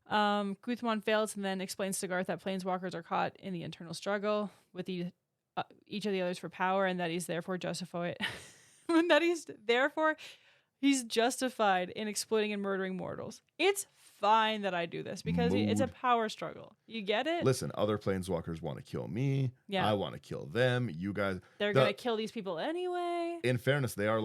Kuthumon fails and then explains to Garth that planeswalkers are caught in the internal struggle with each of the others for power, and that he's therefore justified. He's justified in exploiting and murdering mortals. It's fine that I do this because it's a power struggle. You get it? Listen, other planeswalkers want to kill me. Yeah. I want to kill them. You guys. They're going to kill these people anyway. In fairness, they're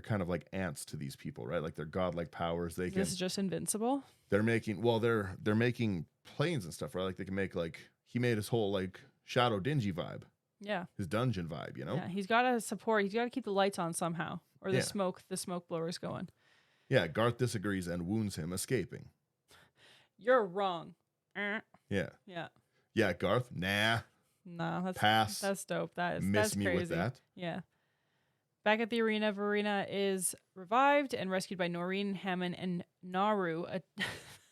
kind of like ants to these people, right? Like they're godlike powers. This is just invincible. They're making, they're making planes and stuff, right? Like they can make he made his whole Shadow Dingy vibe. Yeah. His dungeon vibe, you know? Yeah, he's got to support, he's got to keep the lights on somehow or the smoke blowers going. Yeah, Garth disagrees and wounds him, escaping. You're wrong. Yeah. Yeah. Yeah, Garth, nah. No, that's pass. That's dope. That's me crazy. With that. Yeah. Back at the arena, Verena is revived and rescued by Noreen, Hammond, and Naru.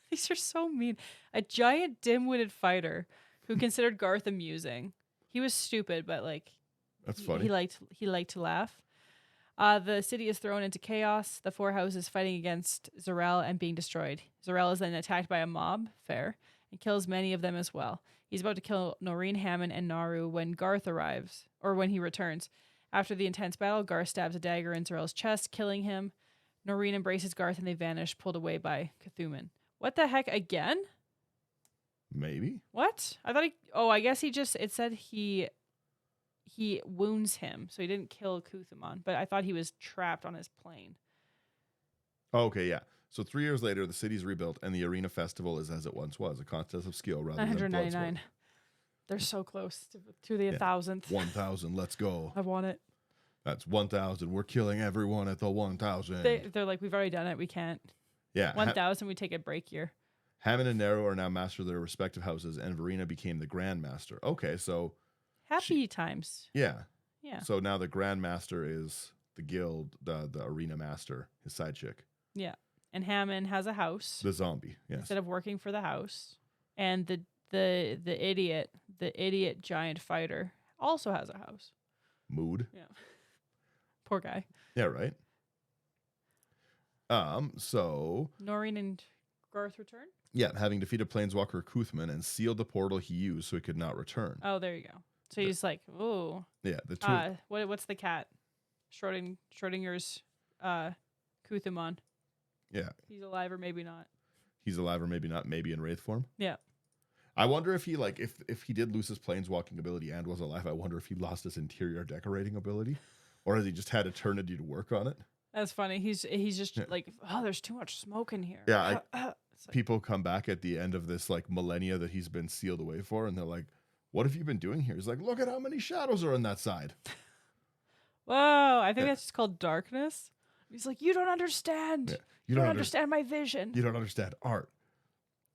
These are so mean. A giant dim-witted fighter who considered Garth amusing. He was stupid, but that's funny. He liked to laugh. The city is thrown into chaos. The four houses fighting against Zarel and being destroyed. Zarel is then attacked by a mob, fair, and kills many of them as well. He's about to kill Noreen, Hammond, and Naru when Garth arrives, or when he returns. After the intense battle, Garth stabs a dagger in Zarel's chest, killing him. Noreen embraces Garth and they vanish, pulled away by Cthulhu. What the heck, again? Maybe. What? I guess it said he wounds him, so he didn't kill Kuthumon, but I thought he was trapped on his plane. Oh, okay, yeah. So 3 years later, the city's rebuilt, and the arena festival is as it once was, a contest of skill rather than 999. They're so close to the 1,000th. 1,000, let's go. I want it. That's 1,000. We're killing everyone at the 1,000. They're like, we've already done it. We can't. Yeah. 1,000, we take a break year. Hammond and Naru are now masters of their respective houses, and Verena became the Grandmaster. Okay, so... Happy times. Yeah. Yeah. So now the Grandmaster is the guild, the arena master, his side chick. Yeah. And Hammond has a house. The zombie, yes. Instead of working for the house. And the idiot giant fighter also has a house. Mood. Yeah. Poor guy. Yeah, right. So Noreen and Garth return? Yeah, having defeated Planeswalker Kuthman and sealed the portal he used so he could not return. Oh, there you go. So he's like, oh. Yeah, the two. What's the cat? Schrodinger's Kuthumon. Yeah. He's alive or maybe not. He's alive or maybe not, maybe in wraith form. Yeah. I wonder if he if he did lose his planeswalking ability and was alive, I wonder if he lost his interior decorating ability, or has he just had eternity to work on it? That's funny. He's just like, oh, there's too much smoke in here. Yeah, people come back at the end of this millennia that he's been sealed away for, and they're like, "What have you been doing here?" He's like, "Look at how many shadows are on that side." Whoa, I think that's just called darkness. He's like, "You don't understand. Yeah. You don't understand my vision. You don't understand art."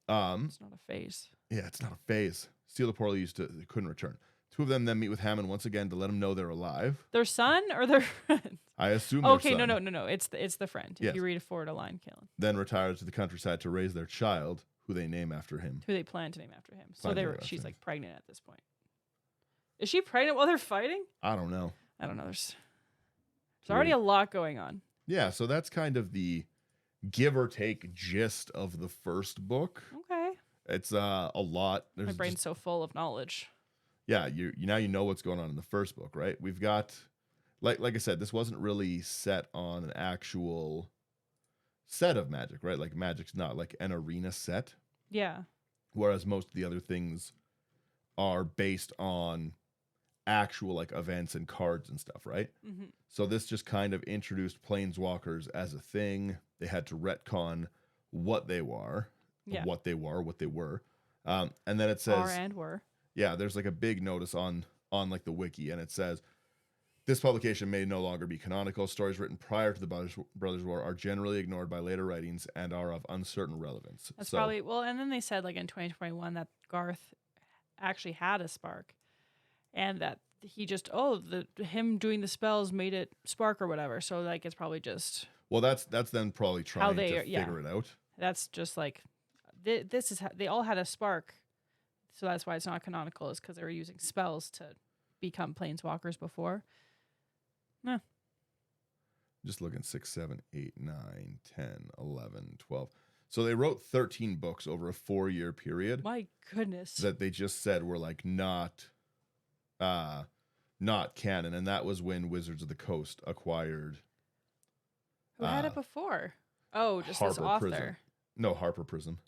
It's not a phase. Yeah, it's not a phase. Steal the portal they couldn't return. Two of them then meet with Hammond once again to let him know they're alive. Their son or their friend? I assume. Okay, their son. no. It's the friend. Yes. If you read forward a line, Kailyn. Then retired to the countryside to raise their child, who they name after him. Who they plan to name after him. So Plan to name after she's him. like pregnant at this point. Is she pregnant while they're fighting? I don't know. I don't know. There's already a lot going on. Yeah, so that's kind of the give or take gist of the first book. Okay. It's a lot. My brain's so full of knowledge. Yeah, you now you know what's going on in the first book, right? We've got like I said, this wasn't really set on an actual set of Magic, right? Like Magic's not like an arena set. Yeah. Whereas most of the other things are based on actual like events and cards and stuff, right? Mm-hmm. So this just kind of introduced planeswalkers as a thing. They had to retcon what they were, what they were. And then it says Are and were. Yeah, there's like a big notice on like the wiki, and it says this publication may no longer be canonical. Stories written prior to the Brothers War are generally ignored by later writings and are of uncertain relevance. That's probably and then they said like in 2021 that Garth actually had a spark, and that he just him doing the spells made it spark or whatever. So like it's probably just that's them probably trying to figure it out. That's just like this is how they all had a spark. So that's why it's not canonical, is because they were using spells to become planeswalkers before. No. Just looking 6, 7, 8, 9, 10, 11, 12. So they wrote 13 books over a 4-year period. My goodness. That they just said were like not canon. And that was when Wizards of the Coast acquired. Who had it before? Oh, just this author. Prism. No, Harper Prism.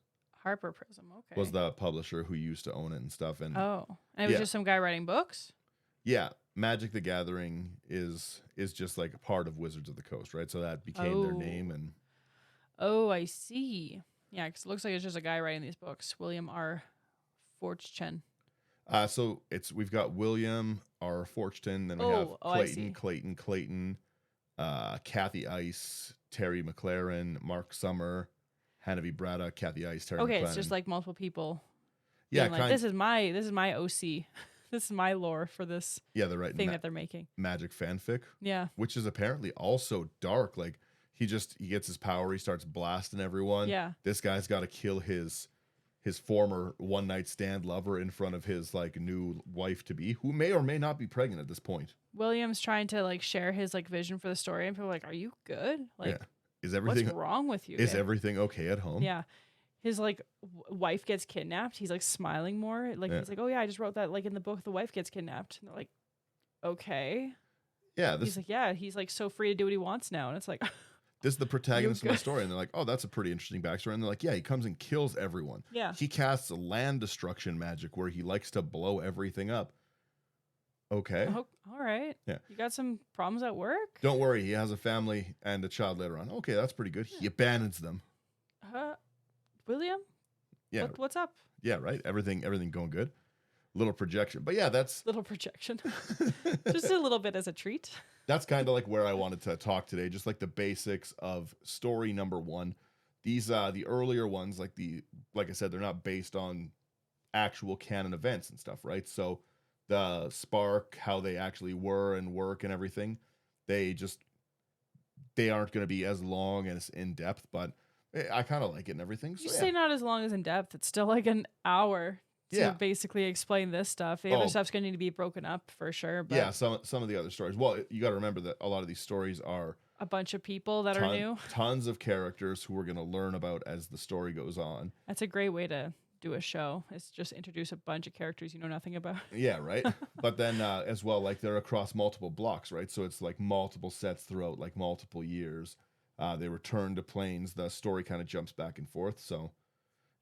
Harper Prism, okay. Was the publisher who used to own it and stuff. And and it was just some guy writing books? Yeah. Magic the Gathering is just like a part of Wizards of the Coast, right? So that became their name. And I see. Yeah, because it looks like it's just a guy writing these books. William R. Fortune. So we've got William R. Fortune, then we have Clayton, Kathy Ice, Terry McLaren, Mark Summer, Hannah V. Braddock, Kathy Ice, Terry McLaren. It's just like multiple people. Yeah, like, this is my OC. This is my lore for this thing that they're making. Magic fanfic. Yeah. Which is apparently also dark. Like he gets his power, he starts blasting everyone. Yeah. This guy's got to kill his former one night stand lover in front of his like new wife to be, who may or may not be pregnant at this point. William's trying to like share his like vision for the story, and people are like, "Are you good? Like, is everything what's wrong with you? Is everything okay at home?" Yeah. His like wife gets kidnapped. He's like smiling more. Like he's like, "Oh yeah, I just wrote that like in the book. The wife gets kidnapped." And they're like, "Okay." Yeah. He's like, "Yeah." He's like so free to do what he wants now, and it's like. This is the protagonist of my story. And they're like, oh, that's a pretty interesting backstory. And they're like, yeah, he comes and kills everyone. Yeah. He casts land destruction magic where he likes to blow everything up. Okay. Oh, all right. Yeah. You got some problems at work? Don't worry. He has a family and a child later on. Okay, that's pretty good. He abandons them. William? Yeah. What's up? Yeah, right. Everything going good. Little projection. But yeah, that's... Little projection. Just a little bit as a treat. That's kind of like where I wanted to talk today, just like the basics of story number 1. These the earlier ones, like I said, they're not based on actual canon events and stuff, right? So the spark, how they actually were and work and everything, they aren't going to be as long and as in depth, but I kind of like it and everything. So, you say not as long as in depth. It's still like an hour to basically explain this stuff. The other stuff's going to need to be broken up for sure. But yeah, some of the other stories. Well, you got to remember that a lot of these stories are a bunch of people that are new. Tons of characters who we're going to learn about as the story goes on. That's a great way to do a show. It's just introduce a bunch of characters you know nothing about. Yeah, right. But then as well, like they're across multiple blocks, right? So it's like multiple sets throughout like multiple years. They return to planes. The story kind of jumps back and forth. So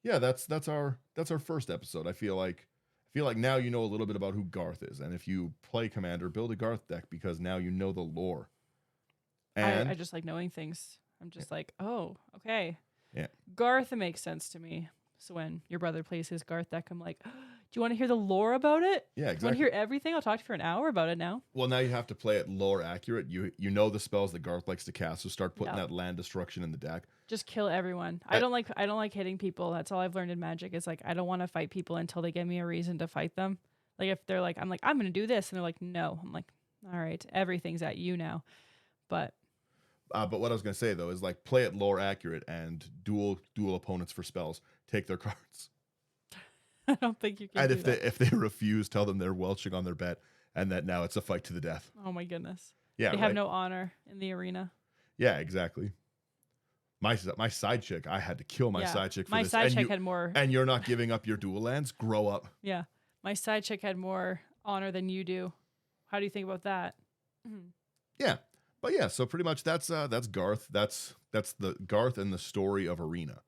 yeah, that's our first episode. I feel like now you know a little bit about who Garth is, and if you play Commander, build a Garth deck because now you know the lore. And I just like knowing things. I'm just like, oh, okay. Yeah. Garth makes sense to me. So when your brother plays his Garth deck, I'm like, do you want to hear the lore about it? Yeah, exactly. Do you want to hear everything? I'll talk to you for an hour about it now. Well, now you have to play it lore accurate. You know the spells that Garth likes to cast, so start putting that land destruction in the deck. Just kill everyone. I don't like hitting people. That's all I've learned in Magic is like I don't want to fight people until they give me a reason to fight them. Like if they're like, I'm gonna do this, and they're like, no. I'm like, all right, everything's at you now. But what I was gonna say though is like play it lore accurate and dual opponents for spells. take their cards. I don't think you can. And do that. if they refuse, tell them they're welching on their bet, and that now it's a fight to the death. Oh my goodness. Yeah, they have no honor in the arena. Yeah, exactly. My side chick, I had to kill my side chick for my this. side chick had more. And you're not giving up your dual lands? Grow up. Yeah. My side chick had more honor than you do. How do you think about that? Yeah. But yeah, so pretty much that's Garth. That's the Garth and the story of Arena.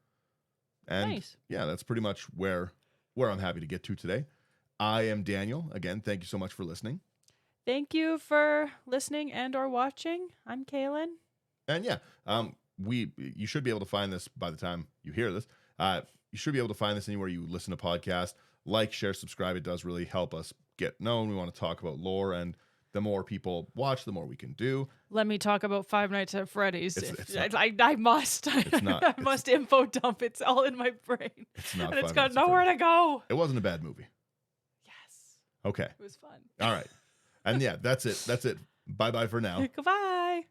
And nice. Yeah, that's pretty much where I'm happy to get to today. I am Daniel. Again, thank you so much for listening. Thank you for listening and or watching. I'm Kailyn. And yeah, you should be able to find this by the time you hear this. You should be able to find this anywhere you listen to podcasts. Like, share, subscribe. It does really help us get known. We want to talk about lore, and the more people watch, the more we can do. Let me talk about Five Nights at Freddy's. I must. I must info dump. It's all in my brain. It's not. And it's got nowhere to go. It wasn't a bad movie. Yes. Okay. It was fun. All right. And yeah, that's it. Bye-bye for now. Goodbye.